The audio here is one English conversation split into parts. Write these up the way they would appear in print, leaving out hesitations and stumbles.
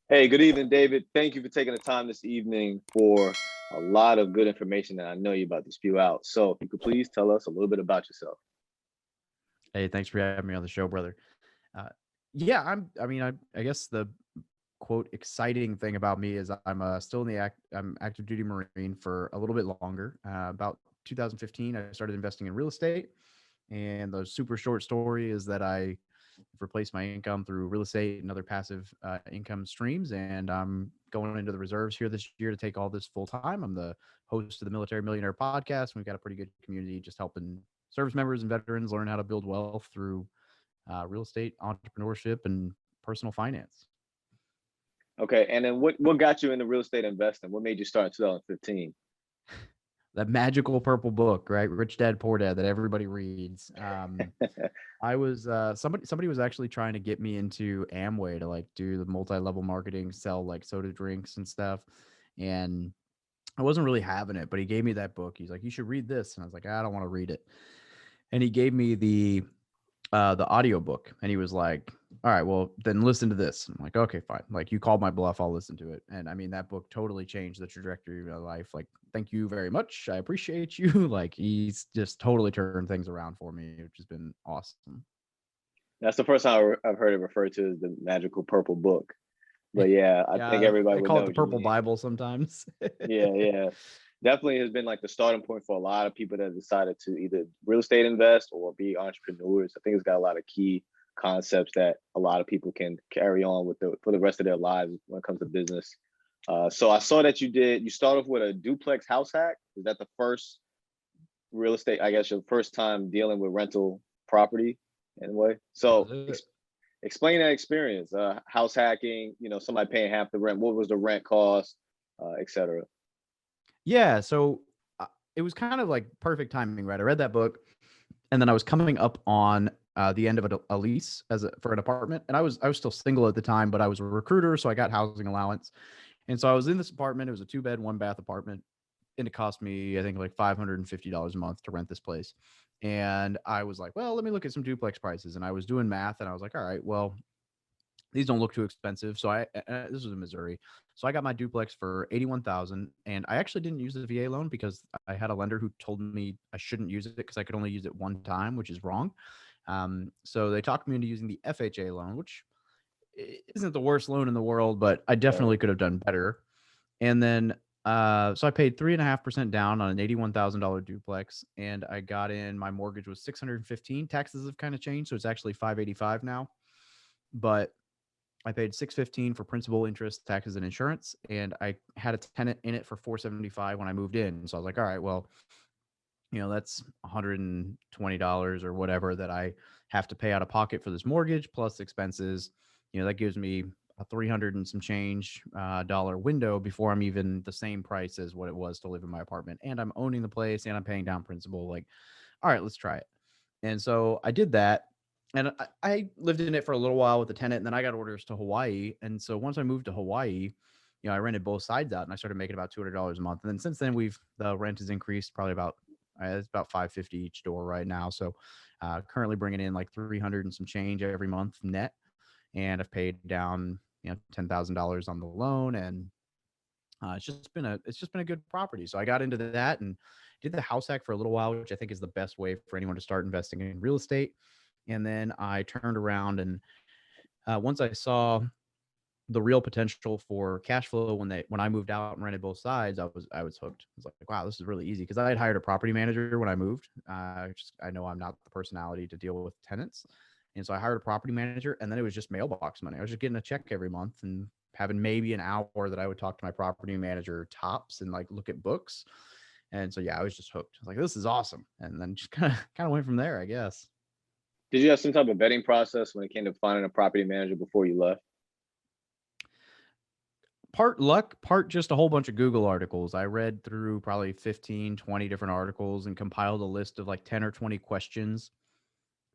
Hey, good evening, David. Thank you for taking the time this evening for a lot of good information that I know you're about to spew out. So, if you could please tell us a little bit about yourself. Hey, thanks for having me on the show, brother. Uh, yeah, I guess the quote exciting thing about me is I'm still in I'm active duty Marine for a little bit longer. About 2015, I started investing in real estate, and the super short story is that I replaced my income through real estate and other passive income streams, and I'm going into the reserves here this year to take all this full time. I'm the host of the Military Millionaire podcast. And we've got a pretty good community just helping service members and veterans learn how to build wealth through real estate, entrepreneurship, and personal finance. Okay, and then what got you into real estate investing? What made you start in 2015? That magical purple book, right? Rich Dad Poor Dad that everybody reads. I was somebody was actually trying to get me into Amway to like do the multi-level marketing, sell like soda drinks and stuff. And I wasn't really having it, but he gave me that book. He's like, "You should read this." And I was like, "I don't want to read it." And he gave me the audiobook, and he was like, "All right, well, then listen to this." I'm like, "Okay, fine. Like, you called my bluff, I'll listen to it." And I mean, that book totally changed the trajectory of my life. Like, thank you very much. I appreciate you. Like, he's just totally turned things around for me, which has been awesome. That's the first time I've heard it referred to as the magical purple book. But yeah, I think Yeah, everybody I would call know it the what you Purple mean. Bible sometimes. Yeah, yeah. Definitely has been like the starting point for a lot of people that decided to either real estate invest or be entrepreneurs. I think it's got a lot of key concepts that a lot of people can carry on with for the rest of their lives when it comes to business. So I saw that you start off with a duplex house hack. Is that the first real estate? I guess your first time dealing with rental property in a way. That So was it. explain that experience. House hacking. Somebody paying half the rent. What was the rent cost, etc. Yeah, so it was kind of like perfect timing, right? I read that book, and then I was coming up on the end of a lease for an apartment, and I was still single at the time, but I was a recruiter, so I got housing allowance, and so I was in this apartment. It was a 2-bed, 1-bath apartment, and it cost me I think like $550 a month to rent this place. And I was like, well, let me look at some duplex prices, and I was doing math, and I was like, all right, well, these don't look too expensive. So this was in Missouri. So I got my duplex for 81,000, and I actually didn't use the VA loan because I had a lender who told me I shouldn't use it because I could only use it one time, which is wrong. So they talked me into using the FHA loan, which isn't the worst loan in the world, but I Right. definitely could have done better. And then so I paid 3.5% down on an $81,000 duplex, and I got in. My mortgage was 615. Taxes have kind of changed, so it's actually 585 now. But I paid 615 for principal, interest, taxes, and insurance, and I had a tenant in it for 475 when I moved in. So I was like, all right, well, that's $120 or whatever that I have to pay out of pocket for this mortgage plus expenses. That gives me a 300 and some change dollar window before I'm even the same price as what it was to live in my apartment. And I'm owning the place and I'm paying down principal. Like, all right, let's try it. And so I did that. And I lived in it for a little while with the tenant, and then I got orders to Hawaii. And so once I moved to Hawaii, I rented both sides out, and I started making about $200 a month. And then since then, the rent has increased probably about it's about 550 each door right now. So currently bringing in like 300 and some change every month net, and I've paid down $10,000 on the loan, and it's just been a good property. So I got into that and did the house hack for a little while, which I think is the best way for anyone to start investing in real estate. And then I turned around, and once I saw the real potential for cash flow when I moved out and rented both sides, I was hooked. I was like, wow, this is really easy because I had hired a property manager when I moved. I know I'm not the personality to deal with tenants, and so I hired a property manager, and then it was just mailbox money. I was just getting a check every month and having maybe an hour that I would talk to my property manager tops and like look at books. And so yeah, I was just hooked. I was like, this is awesome, and then just kind of went from there, I guess. Did you have some type of vetting process when it came to finding a property manager before you left? Part luck, part just a whole bunch of Google articles. I read through probably 15, 20 different articles and compiled a list of like 10 or 20 questions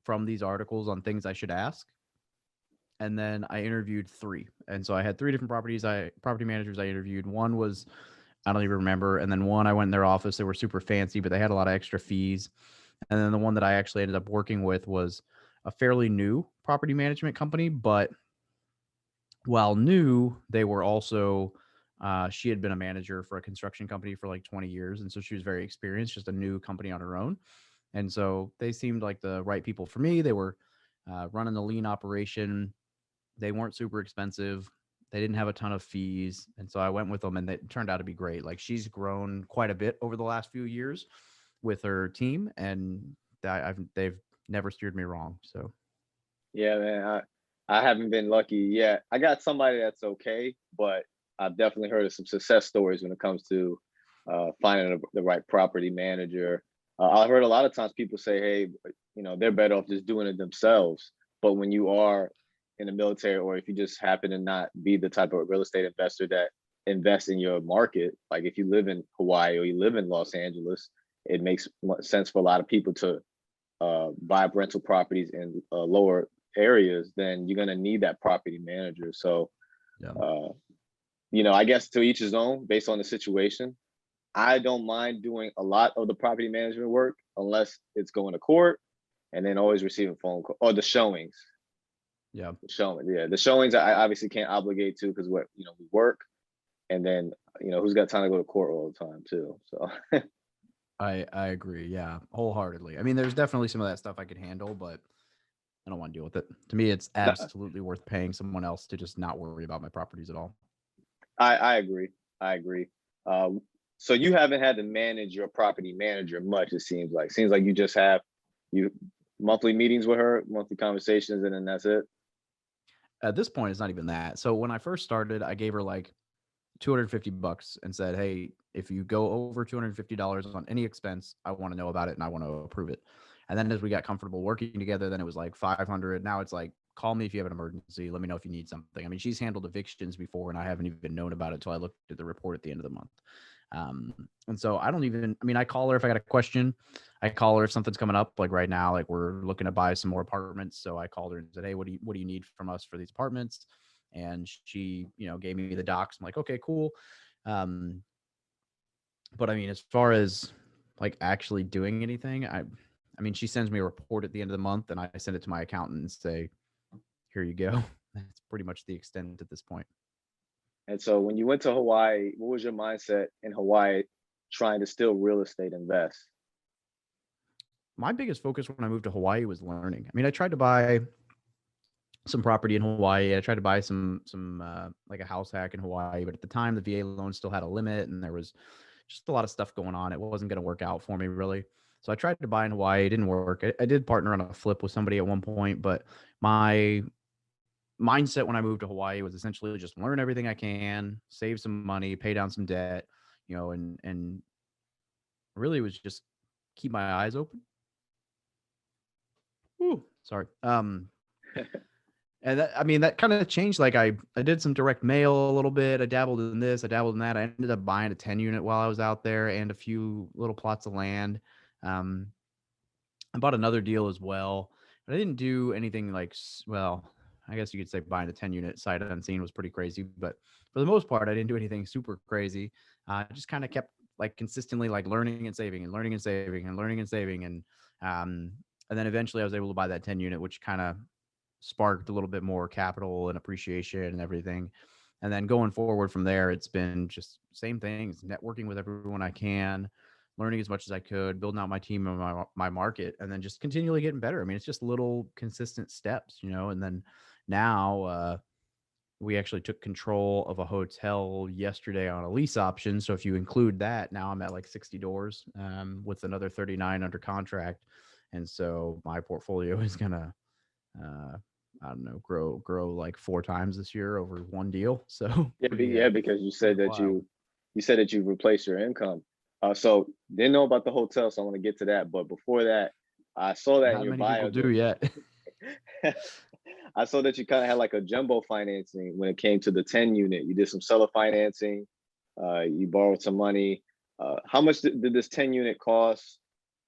from these articles on things I should ask. And then I interviewed three. And so I had three different property managers I interviewed. One was, I don't even remember. And then one, I went in their office. They were super fancy, but they had a lot of extra fees. And then the one that I actually ended up working with was a fairly new property management company, but while new, they were also, she had been a manager for a construction company for like 20 years. And so she was very experienced, just a new company on her own. And so they seemed like the right people for me. They were running the lean operation. They weren't super expensive. They didn't have a ton of fees. And so I went with them, and it turned out to be great. Like, she's grown quite a bit over the last few years with her team, and they've never steered me wrong. So Yeah, man. I haven't been lucky yet. I got somebody that's okay, but I've definitely heard of some success stories when it comes to finding the right property manager. I heard a lot of times people say, "Hey, they're better off just doing it themselves." But when you are in the military, or if you just happen to not be the type of real estate investor that invests in your market, like if you live in Hawaii or you live in Los Angeles, it makes sense for a lot of people to buy rental properties in lower areas. Then you're going to need that property manager. So, yeah. I guess to each his own based on the situation. I don't mind doing a lot of the property management work unless it's going to court, and then always receiving phone call or the showings. Yeah. The showings I obviously can't obligate to because we work, and then who's got time to go to court all the time too. So I agree. Yeah, wholeheartedly. I mean, there's definitely some of that stuff I could handle, but I don't want to deal with it. To me, it's absolutely worth paying someone else to just not worry about my properties at all. I agree. I agree. So you haven't had to manage your property manager much. It seems like you just have you monthly meetings with her, monthly conversations, and then that's it. At this point, it's not even that. So when I first started, I gave her like $250 and said, "Hey, if you go over $250 on any expense, I want to know about it and I want to approve it." And then as we got comfortable working together, then it was like 500. Now it's like, call me if you have an emergency. Let me know if you need something. I mean, she's handled evictions before, and I haven't even known about it until I looked at the report at the end of the month. And so I don't even, I mean, I call her if I got a question. I call her if something's coming up, like right now, like we're looking to buy some more apartments. So I called her and said, "Hey, what do you need from us for these apartments?" And she, gave me the docs. I'm like, "Okay, cool." Um, but I mean, as far as like actually doing anything, I mean, she sends me a report at the end of the month, and I send it to my accountant and say, "Here you go." That's pretty much the extent at this point. And so when you went to Hawaii, what was your mindset in Hawaii trying to still real estate invest? My biggest focus when I moved to Hawaii was learning. I mean, I tried to buy some property in Hawaii. I tried to buy some like a house hack in Hawaii, but at the time the VA loan still had a limit, and there was just a lot of stuff going on. It wasn't going to work out for me really. So I tried to buy in Hawaii. It didn't work. I did partner on a flip with somebody at one point, but my mindset when I moved to Hawaii was essentially just learn everything I can, save some money, pay down some debt, and really was just keep my eyes open. Ooh, sorry. And that, I mean, that kind of changed. Like I did some direct mail a little bit. I dabbled in this, I dabbled in that. I ended up buying a 10 unit while I was out there and a few little plots of land. Um, I bought another deal as well, but I didn't do anything like, well, I guess you could say buying a 10 unit sight unseen was pretty crazy, but for the most part, I didn't do anything super crazy. I just kind of kept like consistently like learning and saving and learning and saving and learning and saving. Um, and then eventually I was able to buy that 10 unit, which kind of sparked a little bit more capital and appreciation and everything. And then going forward from there, it's been just same things, networking with everyone I can, learning as much as I could, building out my team and my market, and then just continually getting better. I mean, it's just little consistent steps, and then now we actually took control of a hotel yesterday on a lease option. So if you include that, now I'm at like 60 doors with another 39 under contract. And so my portfolio is going to, I don't know, grow like 4 times this year over one deal. So Yeah, because you pretty said that wild. you replaced your income. So didn't know about the hotel, so I want to get to that. But before that, I saw that in Not your many people bio do yet. that I saw that you kind of had like a jumbo financing when it came to the 10 unit. You did some seller financing, you borrowed some money. How much did this 10 unit cost?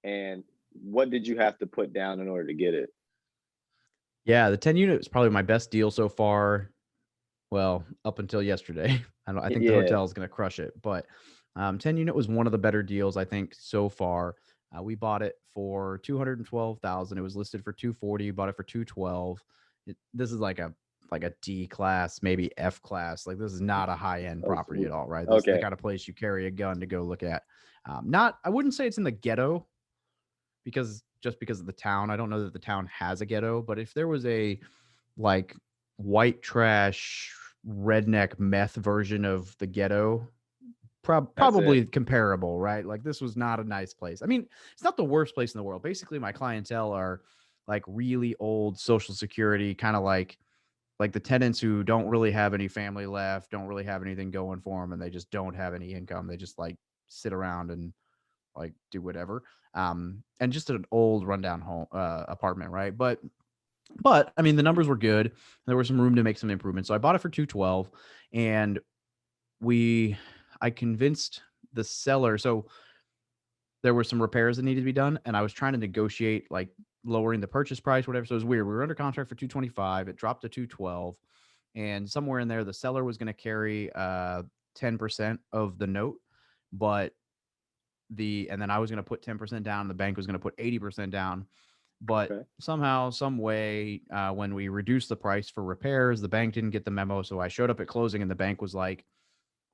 And what did you have to put down in order to get it? Yeah, the 10 unit is probably my best deal so far. Well, up until yesterday. I think the Yeah. hotel is going to crush it, but 10 unit was one of the better deals I think so far. We bought it for 212,000. It was listed for 240. Bought it for 212. This is like a like a D class, maybe F class. Like this is not a high end Oh, property at all, right? This is the okay. kind of place you carry a gun to go look at. Not, I wouldn't say it's in the ghetto because of the town. I don't know that the town has a ghetto, but if there was a like white trash redneck meth version of the ghetto, That's it. probably comparable, right? Like this was not a nice place. I mean, it's not the worst place in the world. Basically, my clientele are like really old social security, kind of like the tenants who don't really have any family left, don't really have anything going for them, and they just don't have any income. They just like sit around and like do whatever. And just an old rundown home apartment, right? But I mean, the numbers were good. There was some room to make some improvements. So I bought it for 212, and I convinced the seller. So there were some repairs that needed to be done, and I was trying to negotiate like lowering the purchase price, whatever. So it was weird. We were under contract for 225. It dropped to 212, and somewhere in there, the seller was going to carry 10% of the note, but and then I was going to put 10% down, and the bank was going to put 80% down. But Okay. somehow, some way, when we reduced the price for repairs, the bank didn't get the memo. So I showed up at closing, and the bank was like,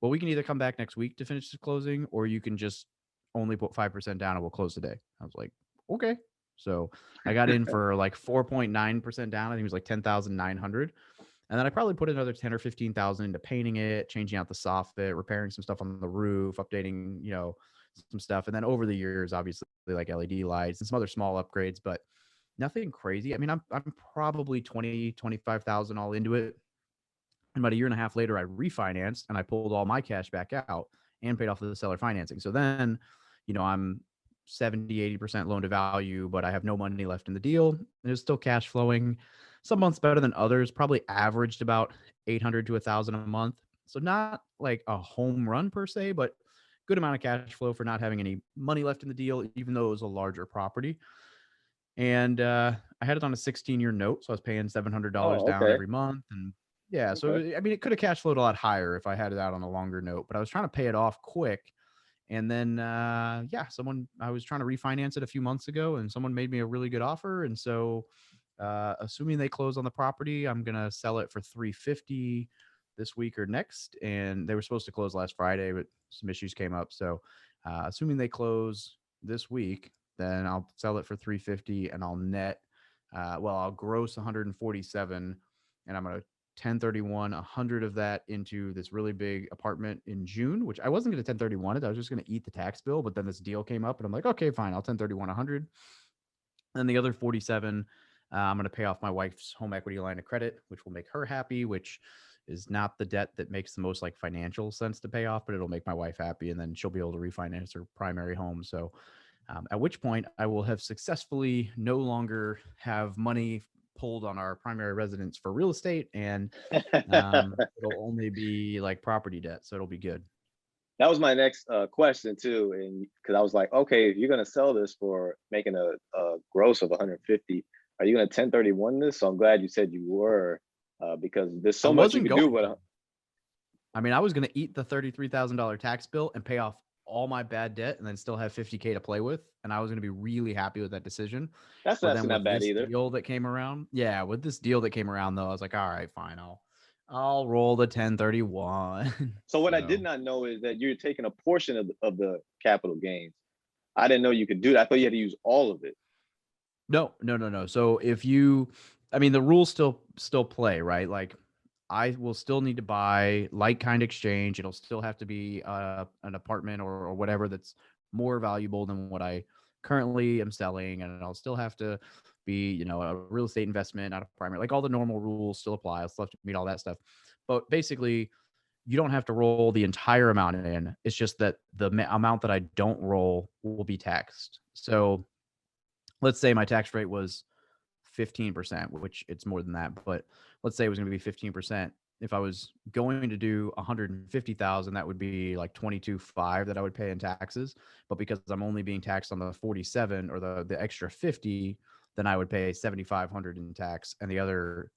well, we can either come back next week to finish the closing, or you can just only put 5% down and we'll close today. I was like, okay. So I got in for like 4.9% down. I think it was like 10,900. And then I probably put another 10 or 15,000 into painting it, changing out the soffit, repairing some stuff on the roof, updating, some stuff. And then over the years, obviously like LED lights and some other small upgrades, but nothing crazy. I mean, I'm probably 20, 25,000 all into it. And about a year and a half later, I refinanced and I pulled all my cash back out and paid off the seller financing. So then, I'm 70, 80% loan to value, but I have no money left in the deal. There's still cash flowing. Some months better than others, probably averaged about 800 to 1,000 a month. So not like a home run per se, but good amount of cash flow for not having any money left in the deal, even though it was a larger property. And I had it on a 16-year note, so I was paying $700 Oh, down okay. every month. And yeah, so Okay. I mean, it could have cash flowed a lot higher if I had it out on a longer note, but I was trying to pay it off quick. And then, I was trying to refinance it a few months ago, and someone made me a really good offer. And so, assuming they close on the property, I'm gonna sell it for 350 this week or next. And they were supposed to close last Friday, but some issues came up. So, assuming they close this week, then I'll sell it for 350, and I'll net, I'll gross 147, and I'm gonna 1031 100 of that into this really big apartment in June, which I wasn't going to 1031 it. I was just going to eat the tax bill, but then this deal came up, and I'm like, okay, fine, I'll 1031 100. And the other 47, I'm going to pay off my wife's home equity line of credit, which will make her happy, which is not the debt that makes the most like financial sense to pay off, but it'll make my wife happy, and then she'll be able to refinance her primary home. So at which point I will have successfully no longer have money pulled on our primary residence for real estate, and it'll only be like property debt. So it'll be good. That was my next question too, and because I was like, okay, if you're gonna sell this for making a gross of 150, are you gonna 1031 this? So I'm glad you said you were, because there's I so much you wasn't could going do. But to. I mean, I was going to eat the $33,000 tax bill and pay off all my bad debt and then still have 50K to play with. And I was going to be really happy with that decision. But that's then not with bad this either. deal that came around, with this deal that came around though, I was like, all right, fine. I'll roll the 1031. So what I did So not know is that you're taking a portion of the capital gains. I didn't know you could do that. I thought you had to use all of it. no, no, no, no. So I mean, the rules still play, right? Like I will still need to buy like kind exchange. It'll still have to be an apartment or whatever that's more valuable than what I currently am selling, and I'll still have to be, a real estate investment, not a primary. Like all the normal rules still apply. I'll still have to meet all that stuff. But basically, you don't have to roll the entire amount in. It's just that the amount that I don't roll will be taxed. So let's say my tax rate was 15%, which it's more than that, but let's say it was going to be 15%. If I was going to do 150,000, that would be like 22.5 that I would pay in taxes. But because I'm only being taxed on the 47 or the extra 50, then I would pay 7,500 in tax, and the other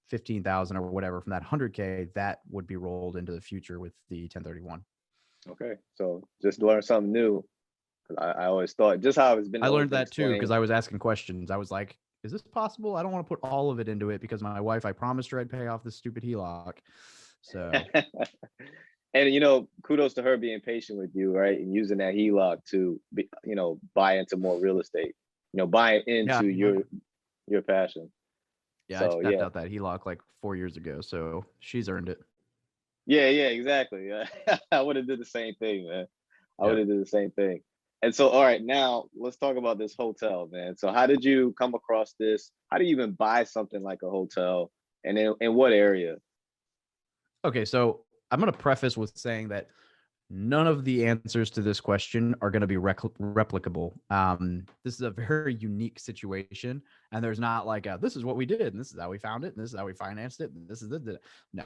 15,000 or whatever from that 100K that would be rolled into the future with the 1031. Okay, so just learn something new. 'Cause I always thought just how it's been I always learned been that too because explained. I was asking questions. I was like, is this possible? I don't want to put all of it into it because my wife, I promised her I'd pay off this stupid HELOC. So And kudos to her being patient with you, right? And using that HELOC to buy into more real estate, buying yeah, into your passion. yeah, I So tapped yeah. out that HELOC like 4 years ago, so she's earned it. Yeah, yeah, exactly. Yeah. I would have did the same thing, man. I would Yep. have did the same thing. And so, all right, now let's talk about this hotel, man. So how did you come across this? How do you even buy something like a hotel? And in what area? Okay, so I'm going to preface with saying that none of the answers to this question are going to be replicable. This is a very unique situation, and there's not like this is what we did, and this is how we found it, and this is how we financed it, and this is the no.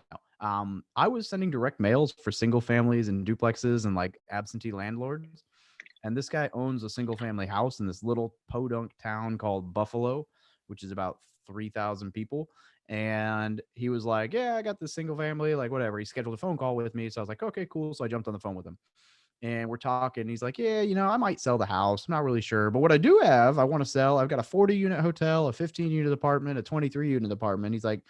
I was sending direct mails for single families and duplexes and like absentee landlords, and this guy owns a single family house in this little podunk town called Buffalo, which is about 3,000 people. And he was like, yeah, I got this single family, like whatever. He scheduled a phone call with me. So I was like, okay, cool. So I jumped on the phone with him and we're talking. He's like, yeah, I might sell the house. I'm not really sure. But what I do have, I want to sell. I've got a 40 unit hotel, a 15 unit apartment, a 23 unit apartment. He's like,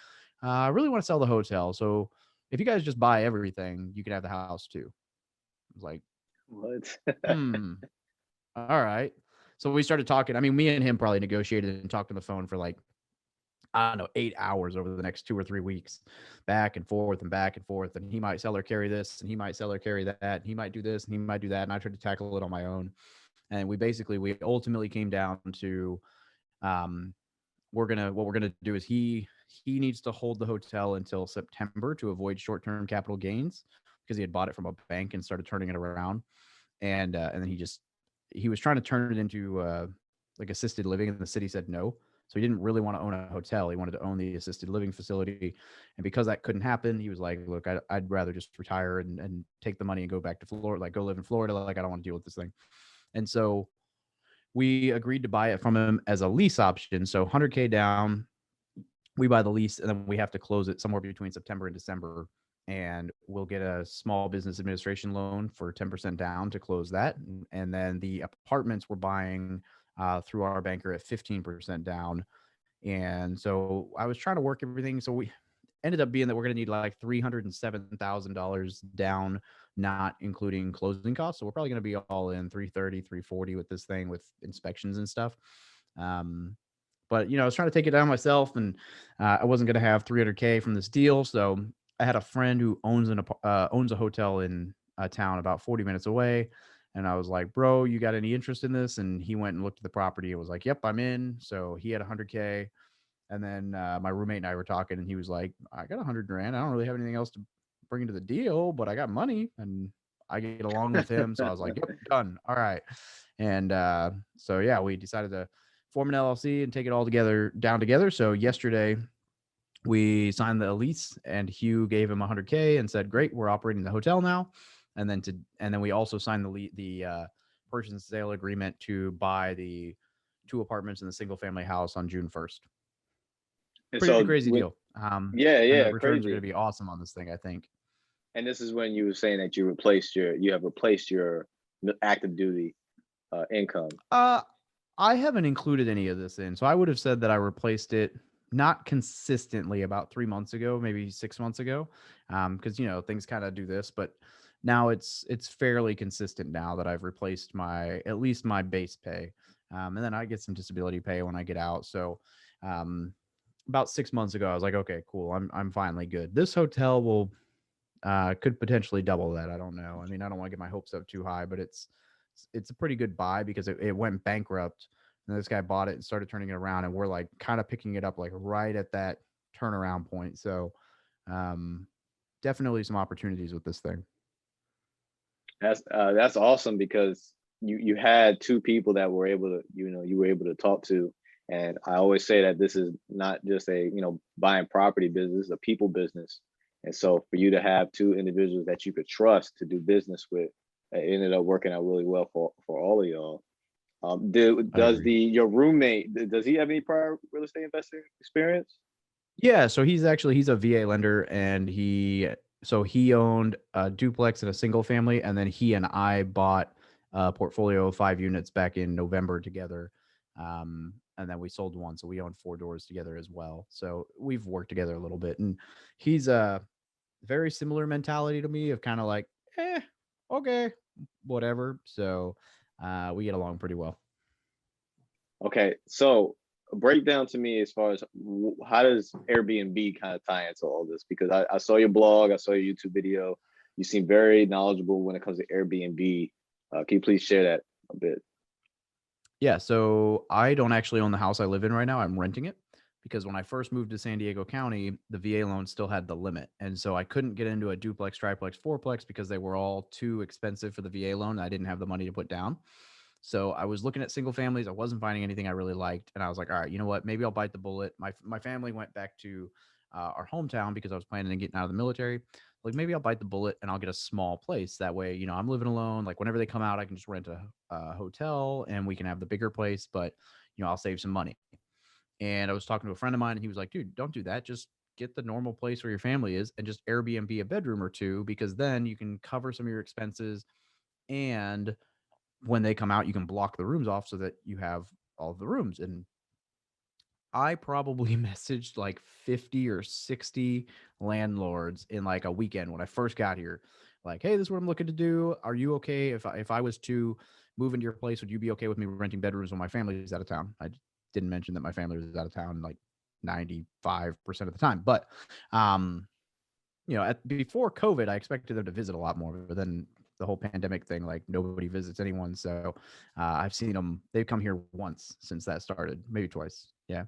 I really want to sell the hotel. So if you guys just buy everything, you can have the house too. I was like, What? hmm. All right. So we started talking. I mean, me and him probably negotiated and talked on the phone for like, I don't know, 8 hours over the next 2 or 3 weeks, back and forth and back and forth. And he might sell or carry this, and he might sell or carry that. And he might do this, and he might do that. And I tried to tackle it on my own. And we ultimately came down to, um, what we're gonna do is he needs to hold the hotel until September to avoid short term capital gains because he had bought it from a bank and started turning it around. And then he was trying to turn it into like assisted living, and the city said no. So he didn't really want to own a hotel. He wanted to own the assisted living facility, and because that couldn't happen, he was like, "Look, I'd rather just retire and take the money and go back to Florida, like go live in Florida. Like I don't want to deal with this thing." And so we agreed to buy it from him as a lease option. So 100K down, we buy the lease, and then we have to close it somewhere between September and December. And we'll get a small business administration loan for 10% down to close that. And then the apartments we're buying through our banker at 15% down. And so I was trying to work everything. So we ended up being that we're going to need like $307,000 down, not including closing costs. So we're probably going to be all in 330, 340 with this thing with inspections and stuff. But I was trying to take it down myself, and I wasn't going to have 300K from this deal. So I had a friend who owns a hotel in a town about 40 minutes away. And I was like, bro, you got any interest in this? And he went and looked at the property and was like, yep, I'm in. So he had 100K. And then my roommate and I were talking, and he was like, I got 100 grand. I don't really have anything else to bring to the deal, but I got money and I get along with him. So I was like, yep, done. All right. And so, yeah, we decided to form an LLC and take it all down together. So yesterday we signed the lease, and Hugh gave him 100K and said, great, we're operating the hotel now. And then we also signed the purchase and sale agreement to buy the 2 apartments in the single family house on June 1st. And Pretty so crazy deal. yeah, And the yeah, returns are going crazy. to be awesome on this thing, I think. And this is when you were saying that you have replaced your active duty income. I haven't included any of this in. So I would have said that I replaced it not consistently about 3 months ago, maybe 6 months ago. Because things kind of do this, but now it's fairly consistent now that I've replaced at least my base pay. And then I get some disability pay when I get out. So about 6 months ago, I was like, okay, cool. I'm finally good. This hotel could potentially double that. I don't know. I mean, I don't want to get my hopes up too high, but it's a pretty good buy because it went bankrupt, and this guy bought it and started turning it around, and we're like kind of picking it up like right at that turnaround point. So definitely some opportunities with this thing. That's awesome because you had 2 people that were able to you were able to talk to. And I always say that this is not just a buying property business, a people business. And so for you to have 2 individuals that you could trust to do business with, it ended up working out really well for all of y'all. I agree. Your roommate, does he have any prior real estate investing experience? Yeah, so he's a VA lender, and he owned a duplex and a single family, and then he and I bought a portfolio of 5 units back in November together. and then we sold one, so we own 4 doors together as well. So we've worked together a little bit, and he's a very similar mentality to me of kind of like, okay, whatever. So we get along pretty well. Okay, so break down to me as far as how does Airbnb kind of tie into all this? Because I saw your blog, I saw your YouTube video. You seem very knowledgeable when it comes to Airbnb. Can you please share that a bit? Yeah, so I don't actually own the house I live in right now. I'm renting it because when I first moved to San Diego County, the VA loan still had the limit. And so I couldn't get into a duplex, triplex, fourplex because they were all too expensive for the VA loan. I didn't have the money to put down. So I was looking at single families. I wasn't finding anything I really liked. And I was like, all right, you know what? Maybe I'll bite the bullet. My family went back to our hometown because I was planning on getting out of the military. Like maybe I'll bite the bullet and I'll get a small place. That way, I'm living alone. Like whenever they come out, I can just rent a hotel and we can have the bigger place, but I'll save some money. And I was talking to a friend of mine and he was like, dude, don't do that. Just get the normal place where your family is and just Airbnb a bedroom or two, because then you can cover some of your expenses. And when they come out, you can block the rooms off so that you have all of the rooms. And I probably messaged like 50 or 60 landlords in like a weekend when I first got here. Like, hey, this is what I'm looking to do. Are you okay if I was to move into your place? Would you be okay with me renting bedrooms when my family is out of town? I didn't mention that my family was out of town like 95% of the time. But before COVID, I expected them to visit a lot more, but then the whole pandemic thing, like nobody visits anyone. So I've seen them. They've come here once since that started, maybe twice. Yeah,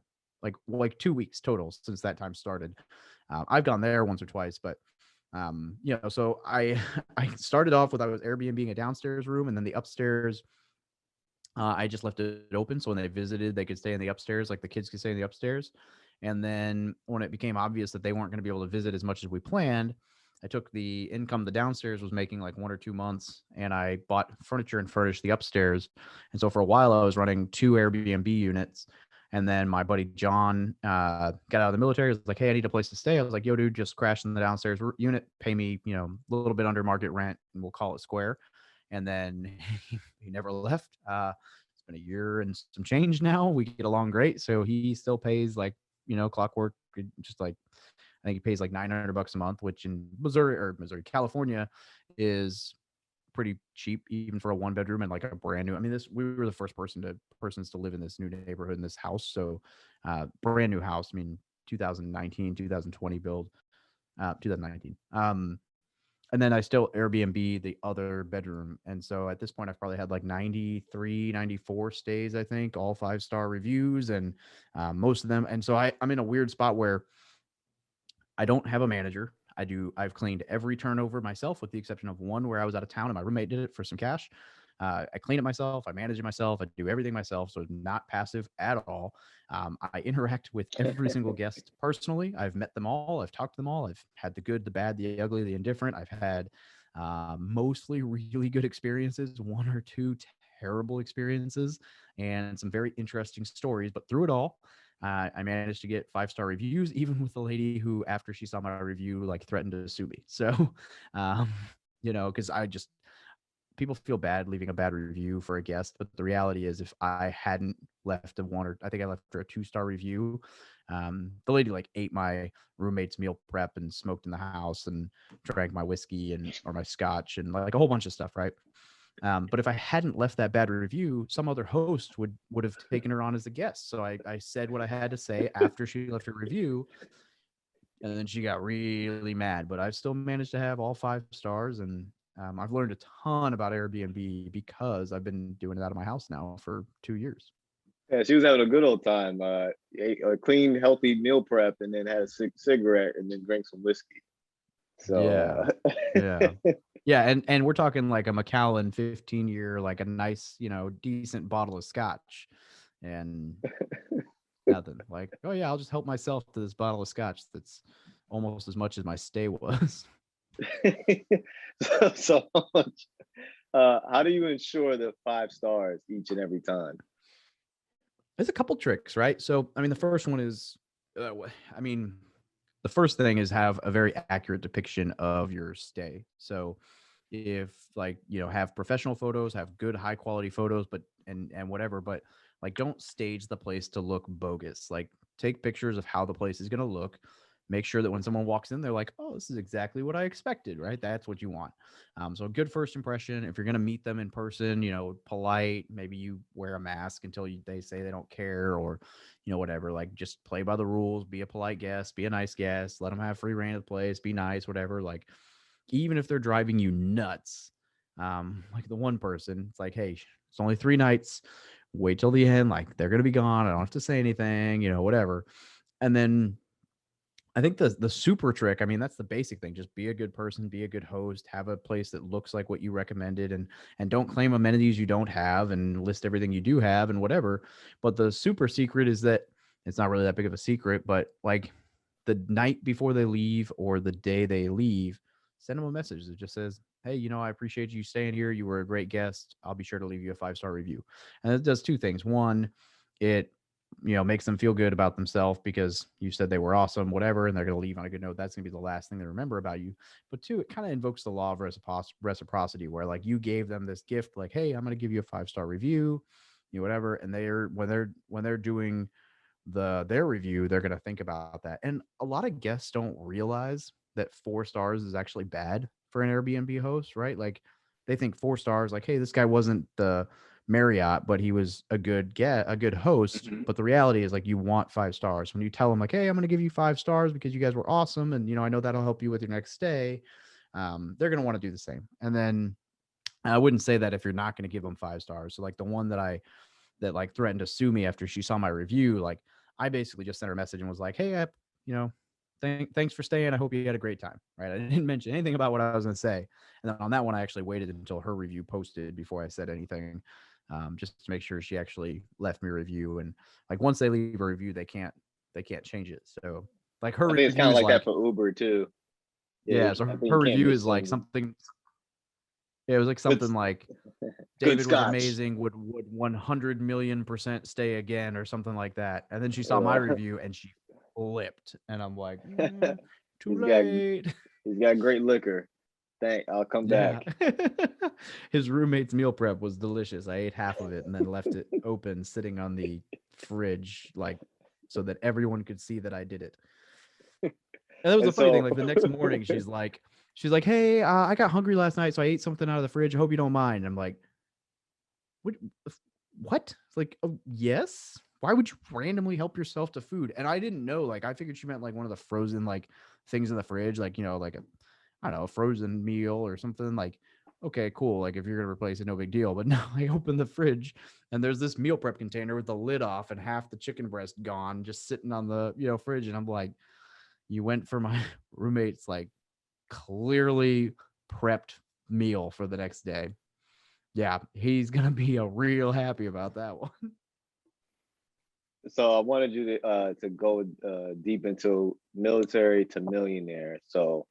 like 2 weeks total since that time started. I've gone there once or twice, but so I I started off with I was Airbnb a downstairs room, and then the upstairs. I just left it open so when they visited, they could stay in the upstairs, like the kids could stay in the upstairs. And then when it became obvious that they weren't going to be able to visit as much as we planned, I took the income the downstairs was making like 1 or 2 months, and I bought furniture and furnished the upstairs. And so for a while, I was running 2 Airbnb units. And then my buddy John got out of the military. He was like, hey, I need a place to stay. I was like, yo, dude, just crash in the downstairs unit, pay me, a little bit under market rent, and we'll call it square. And then he never left. It's been a year and some change now. We get along great. So he still pays like, clockwork, just like, I think he pays like $900 a month, which in California is pretty cheap, even for a 1 bedroom and like a brand new. I mean, we were the first persons to live in this new neighborhood in this house. So brand new house. I mean, 2019, 2020 build, 2019. And then I still Airbnb the other bedroom. And so at this point, I've probably had like 93, 94 stays, I think, all 5-star reviews, and most of them. And so I'm in a weird spot where I don't have a manager. I've cleaned every turnover myself, with the exception of one where I was out of town and my roommate did it for some cash. I clean it myself. I manage it myself. I do everything myself. So it's not passive at all. I interact with every single guest personally. I've met them all. I've talked to them all. I've had the good, the bad, the ugly, the indifferent. I've had mostly really good experiences, 1 or 2 terrible experiences, and some very interesting stories. But through it all, I managed to get 5-star reviews, even with the lady who, after she saw my review, like threatened to sue me. So, because people feel bad leaving a bad review for a guest, but the reality is, if I hadn't left I think I left her a 2-star review. The lady like ate my roommate's meal prep and smoked in the house and drank my whiskey or my scotch and like a whole bunch of stuff, right? But if I hadn't left that bad review, some other host would have taken her on as a guest. So I said what I had to say after she left her review, and then she got really mad. But I've still managed to have all 5 stars, and I've learned a ton about Airbnb because I've been doing it out of my house now for 2 years. Yeah, she was having a good old time. Ate a clean, healthy meal prep, and then had a cigarette, and then drank some whiskey. So Yeah. Yeah, and we're talking like a Macallan 15-year, like a nice, decent bottle of scotch, and nothing. Like, oh yeah, I'll just help myself to this bottle of scotch that's almost as much as my stay was. so much. How do you ensure the 5 stars each and every time? There's a couple tricks, right? So, I mean, the first one is, the first thing is have a very accurate depiction of your stay. So, if have professional photos, have good high quality photos, but and whatever, but Like, don't stage the place to look bogus. Like, take pictures of how the place is going to look. Make sure that when someone walks in, they're like, oh, this is exactly what I expected, right? That's what you want. So a good first impression. If you're going to meet them in person, polite, maybe you wear a mask until they say they don't care, or, whatever. Like, just play by the rules, be a polite guest, be a nice guest, let them have free reign of the place, be nice, whatever. Like, even if they're driving you nuts, like the one person, it's like, hey, it's only 3 nights. Wait till the end. Like, they're going to be gone. I don't have to say anything, whatever. And then I think the super trick, I mean, that's the basic thing. Just be a good person, be a good host, have a place that looks like what you recommended, and don't claim amenities you don't have, and list everything you do have and whatever. But the super secret is that it's not really that big of a secret, but like the night before they leave or the day they leave, send them a message that just says, hey, I appreciate you staying here. You were a great guest. I'll be sure to leave you a 5-star review. And it does 2 things. One, it makes them feel good about themselves because you said they were awesome, whatever, and they're going to leave on a good note. That's going to be the last thing they remember about you. But 2, it kind of invokes the law of reciprocity, where like you gave them this gift, like, hey, I'm going to give you a 5-star review, whatever. And when they're doing their review, they're going to think about that. And a lot of guests don't realize that 4 stars is actually bad for an Airbnb host, right? Like, they think 4 stars, like, hey, this guy wasn't the Marriott, but he was a good host. Mhm. But the reality is, like, you want 5 stars. When you tell them, like, hey, I'm going to give you 5 stars because you guys were awesome, and I know that'll help you with your next stay, they're going to want to do the same. And then I wouldn't say that if you're not going to give them 5 stars. So like the one that like threatened to sue me after she saw my review, like I basically just sent her a message and was like, hey, thanks for staying. I hope you had a great time. Right. I didn't mention anything about what I was going to say. And then on that one, I actually waited until her review posted before I said anything, just to make sure she actually left me a review. And like, once they leave a review, they can't change it. So like her I think it's review kind of is like that like, for Uber too. Yeah, yeah. So I think you her can't review is like mischange it. something. Yeah, it was like Good, something like, good David was scotch. amazing, would 100 million% stay again, or something like that. And then she saw my Yeah. review and she flipped. And I'm like, too he's got late. he's got great liquor. I'll come Yeah. back. His roommate's meal prep was delicious. I ate half of it and then left it open, sitting on the fridge, like, so that everyone could see that I did it. And that was a And funny thing. so Like, the next morning, she's like, hey, I got hungry last night, so I ate something out of the fridge. I hope you don't mind. And I'm like, what? What? It's like, oh, yes. Why would you randomly help yourself to food? And I didn't know. Like, I figured she meant like one of the frozen like things in the fridge, like, like I don't know, a frozen meal or something. Like, okay, cool. Like, if you're gonna replace it, no big deal. But no, I opened the fridge and there's this meal prep container with the lid off and half the chicken breast gone, just sitting on the fridge. And I'm like, you went for my roommate's like clearly prepped meal for the next day. Yeah, he's gonna be a real happy about that one. I wanted you to go deep into military to millionaire. So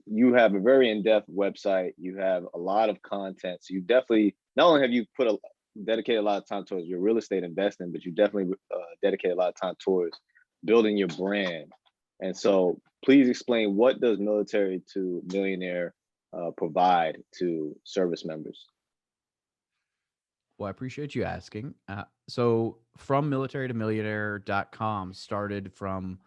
you have a very in-depth website. You have a lot of content. So you definitely, not only have you dedicated a lot of time towards your real estate investing, but you definitely dedicated a lot of time towards building your brand. And so please explain, what does military to millionaire provide to service members? Well, I appreciate you asking. So from military to millionaire.com started from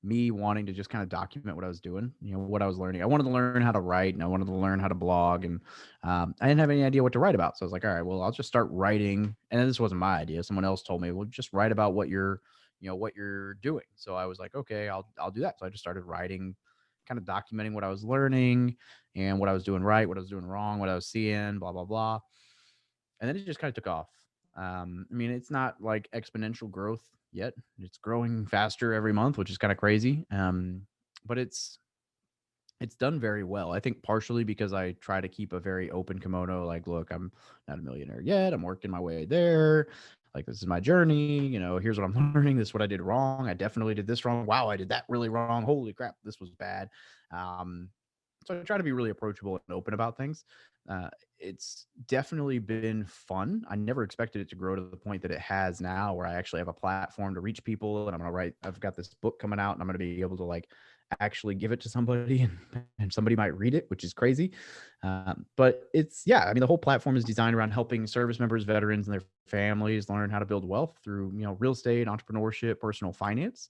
me wanting to just kind of document what I was doing, what I was learning. I wanted to learn how to write and I wanted to learn how to blog, and I didn't have any idea what to write about. So I was like, all right, well, I'll just start writing. And this wasn't my idea. Someone else told me, well, just write about what you're doing. So I was like, okay, I'll do that. So I just started writing, kind of documenting what I was learning and what I was doing right, what I was doing wrong, what I was seeing, blah, blah, blah. And then it just kind of took off. I mean, it's not like exponential growth yet. It's growing faster every month, which is kind of crazy. But it's done very well. I think partially because I try to keep a very open kimono. Like, look, I'm not a millionaire yet. I'm working my way there. Like, this is my journey. Here's what I'm learning. This is what I did wrong. I definitely did this wrong. Wow, I did that really wrong. Holy crap, this was bad. So I try to be really approachable and open about things. It's definitely been fun. I never expected it to grow to the point that it has now, where I actually have a platform to reach people, and I've got this book coming out, and I'm going to be able to like actually give it to somebody and somebody might read it, which is crazy. But it's, yeah, I mean, the whole platform is designed around helping service members, veterans, and their families learn how to build wealth through, real estate, entrepreneurship, personal finance.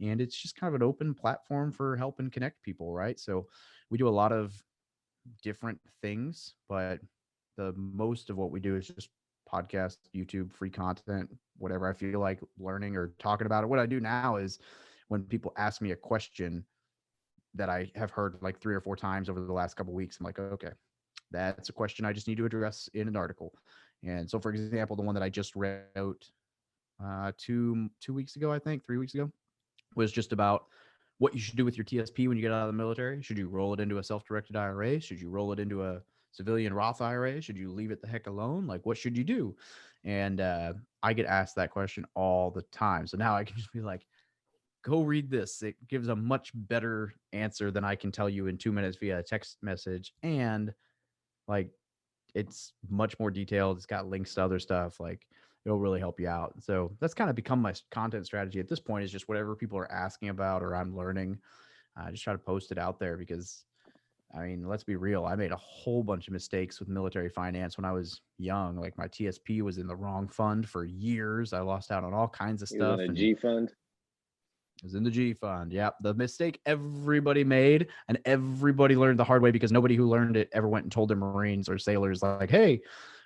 And it's just kind of an open platform for helping connect people, right? So we do a lot of different things, but the most of what we do is just podcast, YouTube, free content, whatever I feel like learning or talking about it. What I do now is when people ask me a question that I have heard like 3 or 4 times over the last couple of weeks, I'm like, okay, that's a question I just need to address in an article. And so, for example, the one that I just wrote 2 weeks ago, I think 3 weeks ago, was just about what you should do with your TSP when you get out of the military. Should you roll it into a self-directed IRA? Should you roll it into a civilian Roth IRA? Should you leave it the heck alone? Like, what should you do? And I get asked that question all the time. So now I can just be like, go read this. It gives a much better answer than I can tell you in 2 minutes via a text message. And like, it's much more detailed. It's got links to other stuff. Like, it'll really help you out. So that's kind of become my content strategy at this point, is just whatever people are asking about or I'm learning, I just try to post it out there because, I mean, let's be real. I made a whole bunch of mistakes with military finance when I was young. Like, my TSP was in the wrong fund for years. I lost out on all kinds of He was in stuff. a And G fund. it was in the G fund. Yeah. The mistake everybody made, and everybody learned the hard way, because nobody who learned it ever went and told their Marines or sailors like, hey,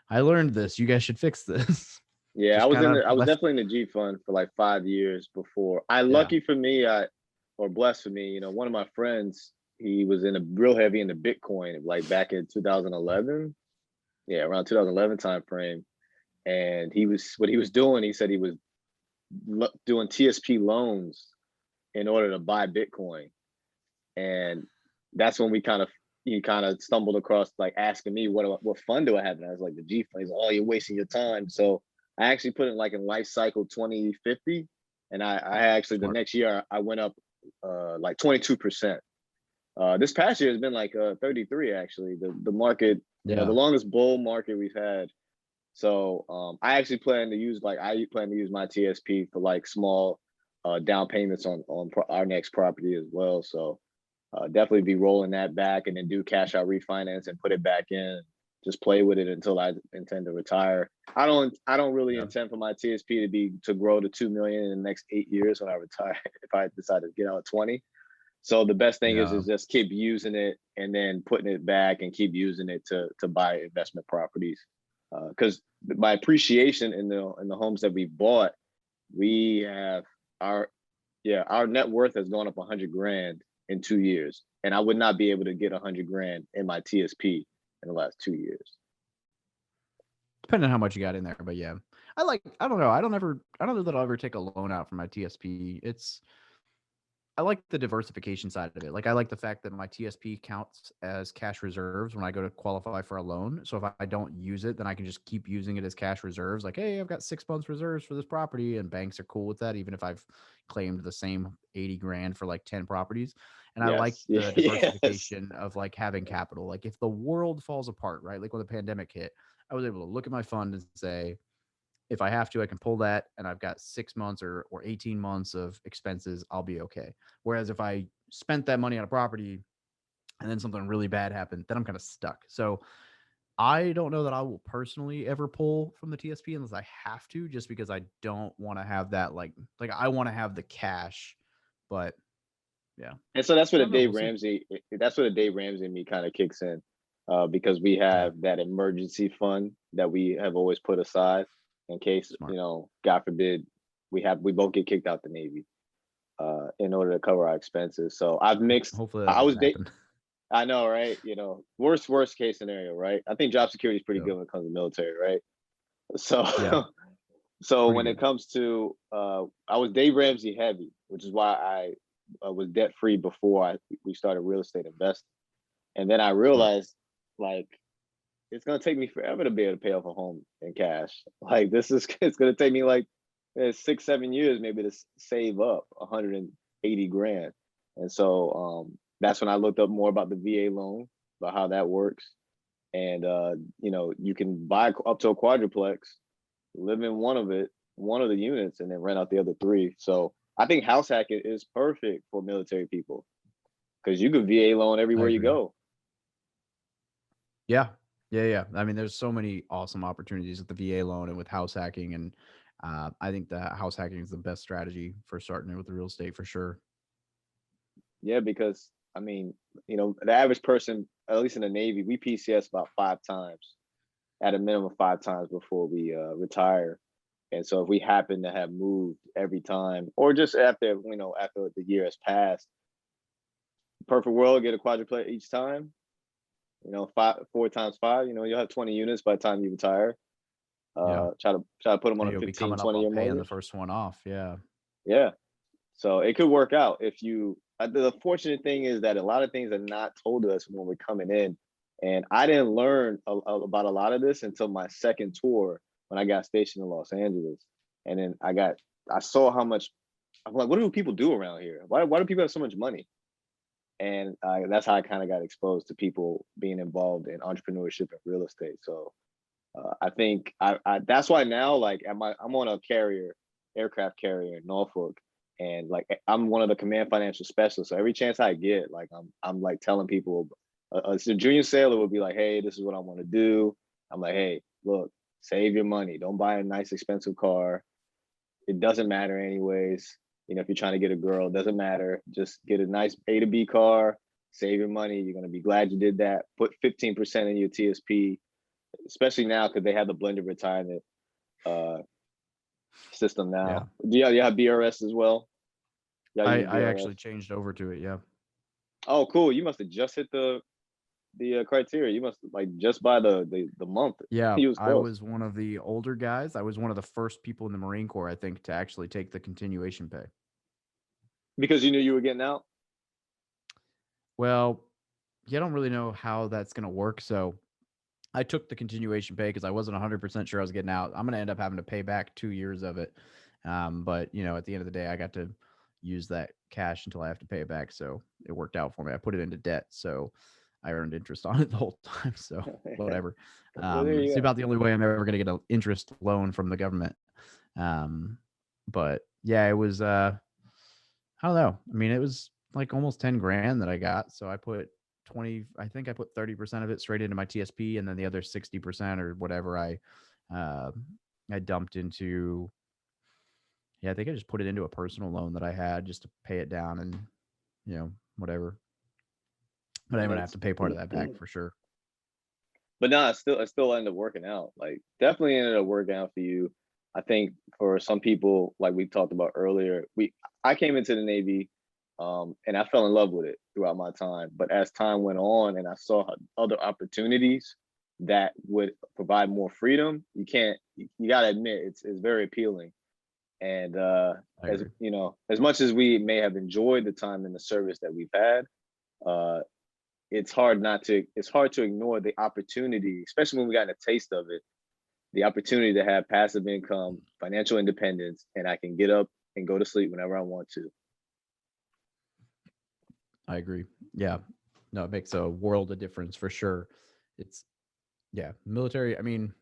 I learned this. You guys should fix this. Yeah, Just kind of I was left. definitely in the G fund for like 5 years before. Yeah. Lucky for me, or blessed for me, one of my friends, he was in a real heavy into Bitcoin, like back in 2011. Yeah, around 2011 time frame. And what he was doing, he said he was doing TSP loans in order to buy Bitcoin. And that's when he kind of stumbled across, like, asking me what fund do I have, and I was like, the G fund. He's like, oh, you're wasting your time. So I actually put in like in life cycle 2050, and I actually the next year I went up like 22%. This past year has been like 33 actually. The market, the longest bull market we've had. So I actually plan to use my TSP for like small down payments on our next property as well. So definitely be rolling that back, and then do cash out refinance and put it back in. Just play with it until I intend to retire. I don't really intend for my TSP to grow to 2 million in the next 8 years when I retire, if I decide to get out at 20. So the best thing is just keep using it, and then putting it back, and keep using it to buy investment properties. Because by appreciation in the homes that we bought, we have our net worth has gone up 100 grand in 2 years, and I would not be able to get 100 grand in my TSP in the last 2 years. Depending on how much you got in there, but yeah, I don't know. I don't know that I'll ever take a loan out from my TSP. I like the diversification side of it. Like, I like the fact that my TSP counts as cash reserves when I go to qualify for a loan. So if I don't use it, then I can just keep using it as cash reserves. Like, hey, I've got 6 months reserves for this property, and banks are cool with that, even if I've claimed the same 80 grand for like 10 properties. And I like the diversification of like having capital. Like, if the world falls apart, right? Like when the pandemic hit, I was able to look at my fund and say, if I have to, I can pull that, and I've got 6 months or 18 months of expenses, I'll be okay. Whereas if I spent that money on a property and then something really bad happened, then I'm kind of stuck. So I don't know that I will personally ever pull from the TSP unless I have to, just because I don't want to have that like I want to have the cash, but yeah. And so that's where the Dave Ramsey in me kind of kicks in, because we have that emergency fund that we have always put aside in case, God forbid, we both get kicked out the Navy, in order to cover our expenses. So I've mixed. Hopefully that doesn't happen. I know, right? Worst case scenario, right? I think job security is pretty good when it comes to military, right? So, so when it comes to, I was Dave Ramsey heavy, which is why I was debt free before we started real estate investing, and then I realized, like, it's gonna take me forever to be able to pay off a home in cash. Like, it's gonna take me like 6-7 years maybe to save up 180 grand. And so that's when I looked up more about the VA loan, about how that works. And you can buy up to a quadruplex, live in one of the units, and then rent out the other 3. So I think house hacking is perfect for military people. because you could VA loan I everywhere you agree. go. Yeah. Yeah. I mean, there's so many awesome opportunities with the VA loan and with house hacking. And I think the house hacking is the best strategy for starting with the real estate for sure. Yeah, because I mean, the average person, at least in the Navy, we PCS about 5 times, at a minimum 5 times before we retire. And so if we happen to have moved every time, or just after the year has passed, perfect world, get a quadruplet each time. 4 times 5. You'll have 20 units by the time you retire. Yeah. Try to put them on And a you'll be 15, coming up 20 on year paying the mortgage. first one off. Yeah. Yeah. So it could work out if you. The fortunate thing is that a lot of things are not told to us when we're coming in, and I didn't learn about a lot of this until my second tour when I got stationed in Los Angeles, and then I saw how much. I'm like, what do people do around here? Why do people have so much money? And that's how I kind of got exposed to people being involved in entrepreneurship and real estate. So I think that's why now, like, I'm on a aircraft carrier in Norfolk, and like I'm one of the command financial specialists. So every chance I get, like, I'm like telling people, a junior sailor would be like, hey, this is what I want to do. I'm like, hey, look, save your money. Don't buy a nice expensive car. It doesn't matter anyways. If you're trying to get a girl, it doesn't matter. Just get a nice A to B car, save your money. You're going to be glad you did that. Put 15% in your TSP, especially now because they have the blended retirement uh, system Yeah. now. Do you have BRS as well? Yeah, use I BRS. actually changed over to it. Yeah. Oh, cool. You must have just hit the criteria. You must, like, just by the month. Yeah. He was I close was one of the older guys. I was one of the first people in the Marine Corps, I think, to actually take the continuation pay. because you knew you were getting out. Well, yeah, I don't really know how that's going to work. So I took the continuation pay because I wasn't 100% sure I was getting out. I'm going to end up having to pay back 2 years of it. But, at the end of the day, I got to use that cash until I have to pay it back. So it worked out for me. I put it into debt. So I earned interest on it the whole time. So whatever. Well, there you It's go. about the only way I'm ever going to get an interest loan from the government. But yeah, it was, I don't know. I mean, it was like almost 10 grand that I got. So I put I think I put 30% of it straight into my TSP, and then the other 60% or whatever uh, I dumped into. Yeah, I think I just put it into a personal loan that I had just to pay it down and, whatever. But I'm And going to have that's to pay part of that back for sure. but no, it still ended up working out. Like, definitely ended up working out for you. I think for some people, like we talked about earlier, I came into the Navy, and I fell in love with it throughout my time. But as time went on, and I saw other opportunities that would provide more freedom, you gotta admit it's very appealing. And I as agree. as much as we may have enjoyed the time in the service that we've had, uh, it's hard to ignore the opportunity, especially when we got a taste of it, the opportunity to have passive income, financial independence, and I can get up and go to sleep whenever I want to. I agree. Yeah. No, it makes a world of difference for sure. It's, yeah, military. I mean,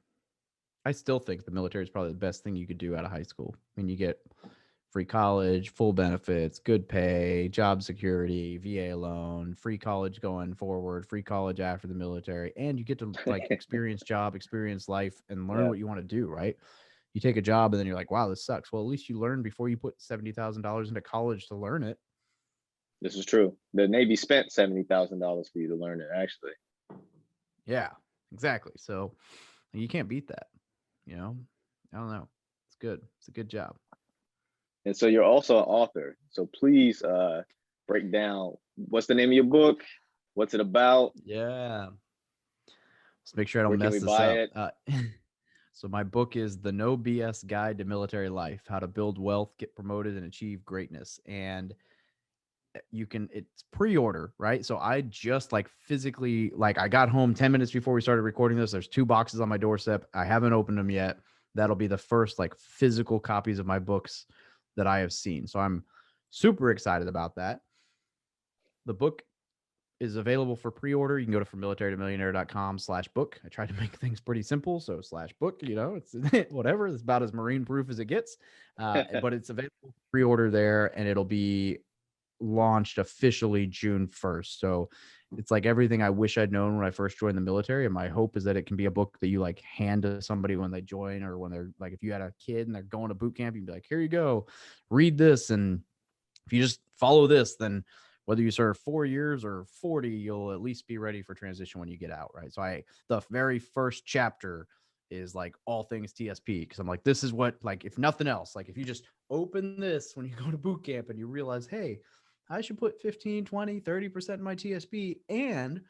I still think the military is probably the best thing you could do out of high school. I mean, you get free college, full benefits, good pay, job security, VA loan, free college going forward, free college after the military, and you get to like experience life, and learn Yeah, what you want to do, right? You take a job and then you're like, wow, this sucks. Well, at least you learn before you put $70,000 into college to learn it. this is true. The Navy spent $70,000 for you to learn it, actually. Yeah, exactly. So you can't beat that, you know? I don't know. It's good. It's a good job. And so you're also an author. So please break down, what's the name of your book? What's it about? Yeah. Let's make sure I Where don't can mess we this buy up. it? So my book is The No BS Guide to Military Life: How to Build Wealth, Get Promoted, and Achieve Greatness. And it's pre-order, right? So I just like physically, like, I got home 10 minutes before we started recording this. There's 2 boxes on my doorstep. I haven't opened them yet. That'll be the first like physical copies of my books that I have seen. So I'm super excited about that. The book is available for pre-order. You can go to fromilitarytomillionaire.com/book. I try to make things pretty simple. So /book, it's whatever. It's about as marine proof as it gets. But it's available for pre-order there, and it'll be launched officially June 1st. So it's like everything I wish I'd known when I first joined the military. And my hope is that it can be a book that you like hand to somebody when they join, or when they're like, if you had a kid and they're going to boot camp, you'd be like, here you go, read this. And if you just follow this, then whether you serve 4 years or 40, you'll at least be ready for transition when you get out. Right. So the very first chapter is like all things TSP. Because I'm like, this is what, like, if nothing else, like if you just open this when you go to boot camp and you realize, hey, I should put 15, 20, 30% in my TSP and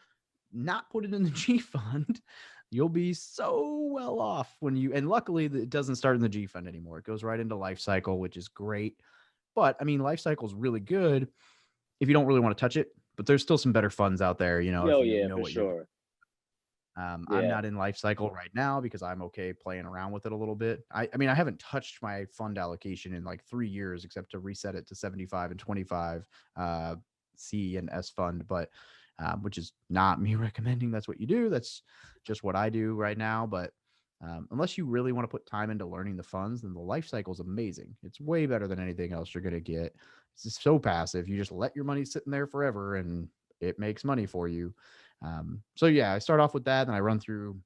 not put it in the G fund, you'll be so well off when you, and luckily it doesn't start in the G fund anymore. It goes right into life cycle, which is great. But I mean, life cycle is really good if you don't really want to touch it, but there's still some better funds out there, you know, if Oh you yeah, know for what you're doing. sure. I'm Yeah. not in life cycle right now because I'm okay playing around with it a little bit. I mean, I haven't touched my fund allocation in like 3 years, except to reset it to 75 and 25 C and S fund, but which is not me recommending that's what you do. That's just what I do right now. But unless you really want to put time into learning the funds, then the life cycle is amazing. It's way better than anything else you're going to get. It's just so passive. You just let your money sit in there forever and it makes money for you. So yeah, I start off with that, and I run through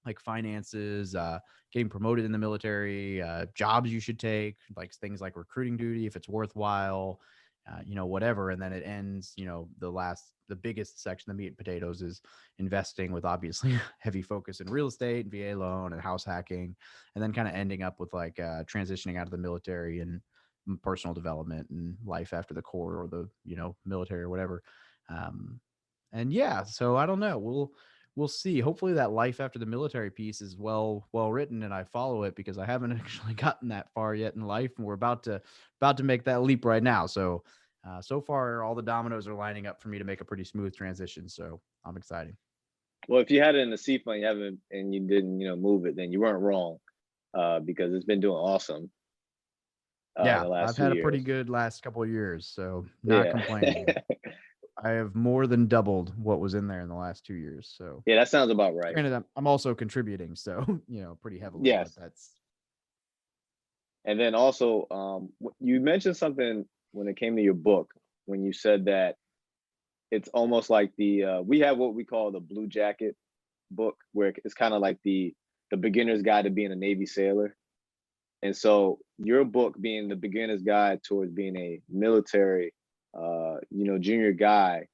like finances, getting promoted in the military, jobs you should take, like things like recruiting duty, if it's worthwhile, you know, whatever. And then it ends, you know, the biggest section, the meat and potatoes, is investing, with obviously heavy focus in real estate and VA loan and house hacking, and then kind of ending up with like transitioning out of the military and personal development and life after the Corps or the, you know, military or whatever. And yeah, so I don't know. We'll see. Hopefully that life after the military piece is well written and I follow it, because I haven't actually gotten that far yet in life, and we're about to make that leap right now. So so far all the dominoes are lining up for me to make a pretty smooth transition. So I'm excited. Well, if you had it in the C fund, you haven't, and you didn't, move it, then you weren't wrong, because it's been doing awesome Yeah, the last I've few had a pretty years. good last couple of years, so not Yeah. complaining. I have more than doubled what was in there in the last 2 years. So Yeah, that sounds about right. granted, I'm also contributing, so you know, pretty heavily, but Yes. that's And then also, you mentioned something when it came to your book, when you said that it's almost like we have what we call the blue jacket book, where it's kind of like the beginner's guide to being a Navy sailor. And so your book being the beginner's guide towards being a military, junior guy,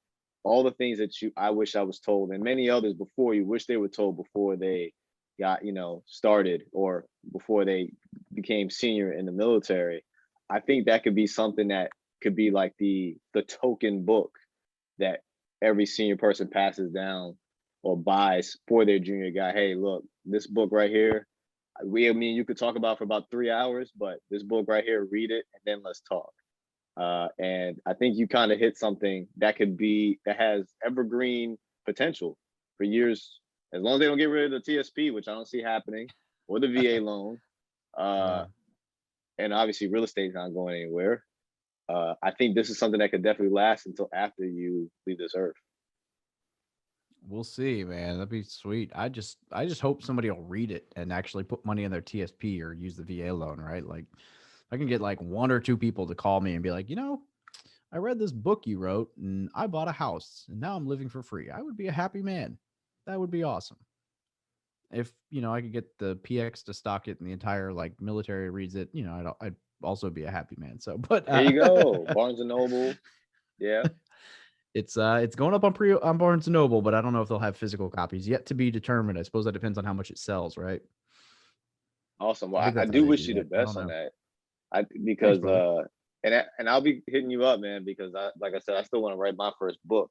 all the things that I wish I was told, and many others before you wish they were told before they got, started, or before they became senior in the military. I think that could be something that could be like the token book that every senior person passes down or buys for their junior guy. Hey, look, this book right here, you could talk about for about 3 hours, but this book right here, read it and then let's talk. And I think you kind of hit something that has evergreen potential for years, as long as they don't get rid of the TSP, which I don't see happening, or the VA loan. yeah. And obviously real estate is not going anywhere. I think this is something that could definitely last until after you leave this earth. We'll see, man. That'd be sweet. I just hope somebody will read it and actually put money in their TSP or use the VA loan, right? Like I can get like one or two people to call me and be like, you know, I read this book you wrote and I bought a house and now I'm living for free. I would be a happy man. That would be awesome. If, you know, I could get the PX to stock it and the entire like military reads it, you know, I'd also be a happy man. So, but There you go. Barnes and Noble. Yeah. it's going up on Barnes and Noble, but I don't know if they'll have physical copies, yet to be determined. I suppose that depends on how much it sells, right? Awesome. I Well, think I that's how do they wish do you the that. I best don't on know. that. Thanks, Because brother. and I'll be hitting you up, man, because like I said, I still want to write my first book.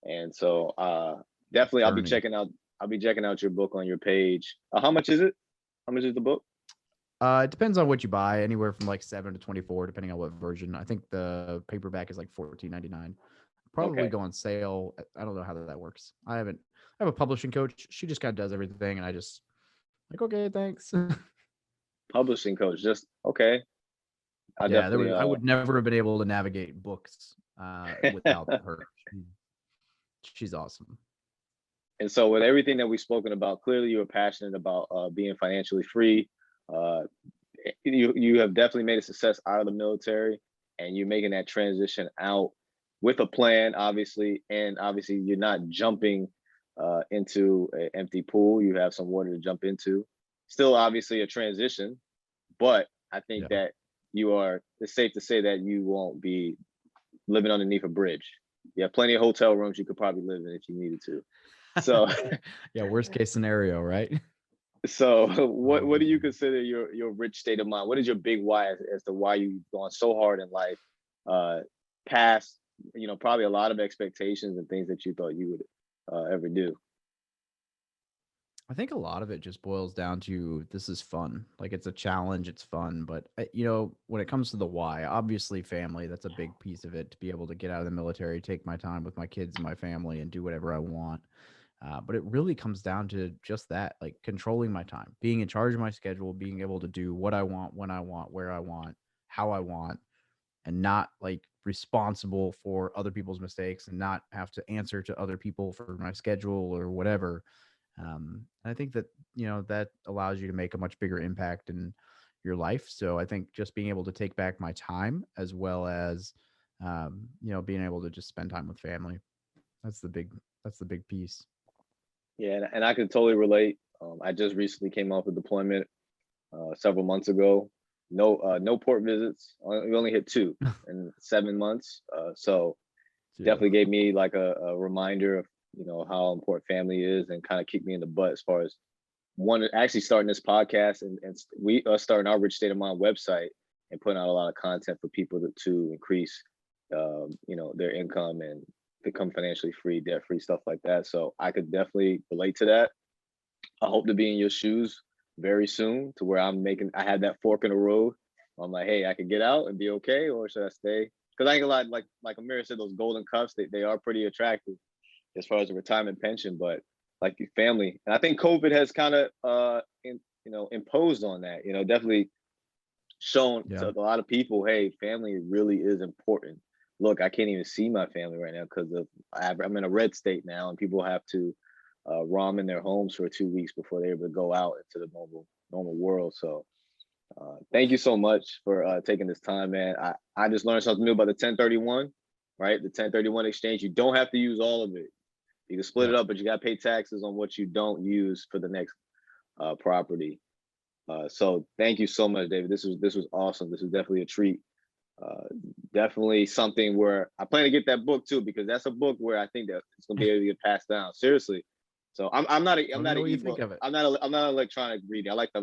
And so definitely Journey. I'll be checking out your book on your page. How much is it? How much is the book? It depends on what you buy, anywhere from like 7 to 24, depending on what version. I think the paperback is like 14.99. Probably Okay. go on sale. I don't know how that works. I have a publishing coach. She just kind of does everything, and I just like, okay, thanks. Publishing coach. Just okay. I Yeah, definitely I would never have been able to navigate books without her. She's awesome. And so with everything that we've spoken about, clearly you are passionate about being financially free. Uh, you have definitely made a success out of the military, and you're making that transition out with a plan, obviously, and obviously you're not jumping into an empty pool. You have some water to jump into. Still, obviously, a transition, but I think Yeah. that it's safe to say that you won't be living underneath a bridge. You have plenty of hotel rooms you could probably live in if you needed to. So, Yeah, worst case scenario, right? so what do you consider your rich state of mind? What is your big why as to why you've gone so hard in life, past, probably a lot of expectations and things that you thought you would ever do? I think a lot of it just boils down to this is fun. Like it's a challenge, it's fun. But when it comes to the why, obviously family, that's a big piece of it. To be able to get out of the military, take my time with my kids and my family, and do whatever I want. But it really comes down to just that, like controlling my time, being in charge of my schedule, being able to do what I want, when I want, where I want, how I want, and not like responsible for other people's mistakes and not have to answer to other people for my schedule or whatever. I think that, that allows you to make a much bigger impact in your life. So I think just being able to take back my time as well as, being able to just spend time with family. That's the big piece. Yeah, and I can totally relate. I just recently came off a deployment several months ago. No port visits. We only hit 2 in 7 months. So Yeah. definitely gave me like a reminder of how important family is, and kind of kicked me in the butt as far as actually starting this podcast, and we are starting our Rich State of Mind website and putting out a lot of content for people to increase their income and become financially free, debt free, stuff like that. So I could definitely relate to that. I hope to be in your shoes very soon, to where I had that fork in the road. I'm like, hey, I could get out and be okay, or should I stay? Because I ain't gonna lie, like Amir said, those golden cuffs, they are pretty attractive as far as a retirement pension, but like your family, and I think COVID has kind of imposed on that. Definitely shown Yeah. to a lot of people, hey, family really is important. Look, I can't even see my family right now because I'm in a red state now, and people have to ROM in their homes for 2 weeks before they're able to go out into the normal world. So thank you so much for taking this time, man. I just learned something new about the 1031, right? The 1031 exchange. You don't have to use all of it. You can split it up, but you got to pay taxes on what you don't use for the next property. So thank you so much, David. This was awesome. This was definitely a treat. Definitely something where I plan to get that book too, because that's a book where I think that it's gonna be able to get passed down. Seriously. So I'm not an ebook. I'm not an electronic reader. I like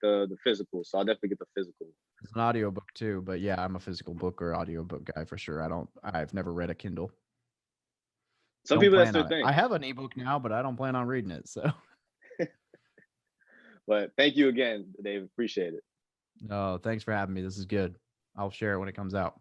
the physical. So I'll definitely get the physical. It's an audiobook too, but yeah, I'm a physical book or audiobook guy for sure. I've never read a Kindle. Some people, that's their it. thing. I have an ebook now, but I don't plan on reading it. So But thank you again, Dave. Appreciate it. no, thanks for having me. This is good. I'll share it when it comes out.